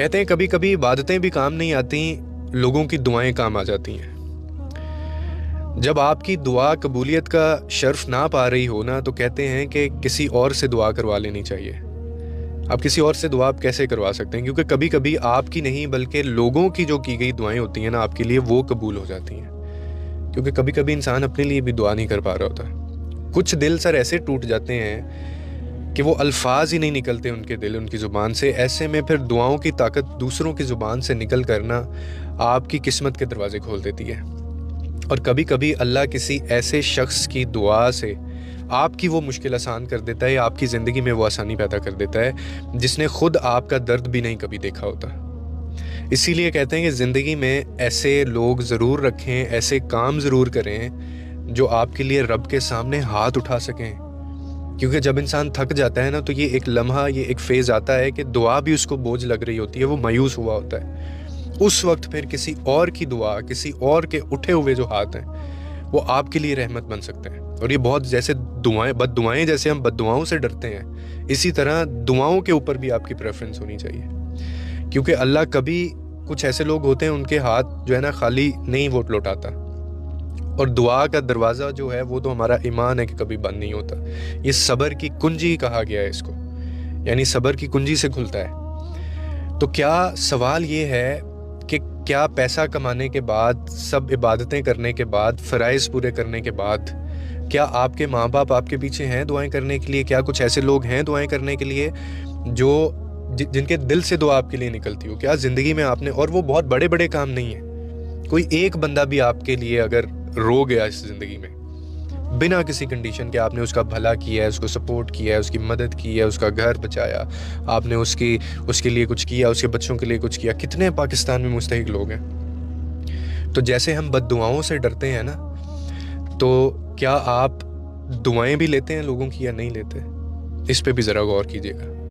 کہتے ہیں کبھی کبھی عبادتیں بھی کام نہیں آتی، لوگوں کی دعائیں کام آ جاتی ہیں۔ جب آپ کی دعا قبولیت کا شرف نہ پا رہی ہو نا، تو کہتے ہیں کہ کسی اور سے دعا کروا لینی چاہیے۔ آپ کسی اور سے دعا آپ کیسے کروا سکتے ہیں؟ کیونکہ کبھی کبھی آپ کی نہیں بلکہ لوگوں کی جو کی گئی دعائیں ہوتی ہیں نا آپ کے لیے، وہ قبول ہو جاتی ہیں۔ کیونکہ کبھی کبھی انسان اپنے لیے بھی دعا نہیں کر پا رہا ہوتا۔ کچھ دل سر ایسے ٹوٹ جاتے ہیں کہ وہ الفاظ ہی نہیں نکلتے ان کے دل، ان کی زبان سے۔ ایسے میں پھر دعاؤں کی طاقت دوسروں کی زبان سے نکل کرنا آپ کی قسمت کے دروازے کھول دیتی ہے۔ اور کبھی کبھی اللہ کسی ایسے شخص کی دعا سے آپ کی وہ مشکل آسان کر دیتا ہے، یا آپ کی زندگی میں وہ آسانی پیدا کر دیتا ہے جس نے خود آپ کا درد بھی نہیں کبھی دیکھا ہوتا۔ اسی لیے کہتے ہیں کہ زندگی میں ایسے لوگ ضرور رکھیں، ایسے کام ضرور کریں جو آپ کے لیے رب کے سامنے ہاتھ اٹھا سکیں۔ کیونکہ جب انسان تھک جاتا ہے نا، تو یہ ایک لمحہ، یہ ایک فیز آتا ہے کہ دعا بھی اس کو بوجھ لگ رہی ہوتی ہے، وہ مایوس ہوا ہوتا ہے۔ اس وقت پھر کسی اور کی دعا، کسی اور کے اٹھے ہوئے جو ہاتھ ہیں، وہ آپ کے لیے رحمت بن سکتے ہیں۔ اور یہ بہت جیسے بد دعائیں جیسے ہم بد دعاؤں سے ڈرتے ہیں، اسی طرح دعاؤں کے اوپر بھی آپ کی پریفرنس ہونی چاہیے۔ کیونکہ اللہ کبھی کچھ ایسے لوگ ہوتے ہیں ان کے ہاتھ جو ہے نا خالی نہیں وہ لوٹاتا۔ اور دعا کا دروازہ جو ہے وہ تو ہمارا ایمان ہے کہ کبھی بند نہیں ہوتا۔ یہ صبر کی کنجی کہا گیا ہے اس کو، یعنی صبر کی کنجی سے کھلتا ہے۔ تو کیا سوال یہ ہے کہ کیا پیسہ کمانے کے بعد، سب عبادتیں کرنے کے بعد، فرائض پورے کرنے کے بعد، کیا آپ کے ماں باپ آپ کے پیچھے ہیں دعائیں کرنے کے لیے؟ کیا کچھ ایسے لوگ ہیں دعائیں کرنے کے لیے جو جن کے دل سے دعا آپ کے لیے نکلتی ہو؟ کیا زندگی میں آپ نے، اور وہ بہت بڑے بڑے کام نہیں ہیں، کوئی ایک بندہ بھی آپ کے لیے اگر رو گیا اس زندگی میں بنا کسی کنڈیشن کے، آپ نے اس کا بھلا کیا ہے، اس کو سپورٹ کیا ہے، اس کی مدد کی ہے، اس کا گھر بچایا، آپ نے اس کے لیے کچھ کیا، اس کے بچوں کے لیے کچھ کیا، کتنے پاکستان میں مستحق لوگ ہیں۔ تو جیسے ہم بد دعاؤں سے ڈرتے ہیں نا، تو کیا آپ دعائیں بھی لیتے ہیں لوگوں کی یا نہیں لیتے؟ اس پہ بھی ذرا غور کیجیے گا۔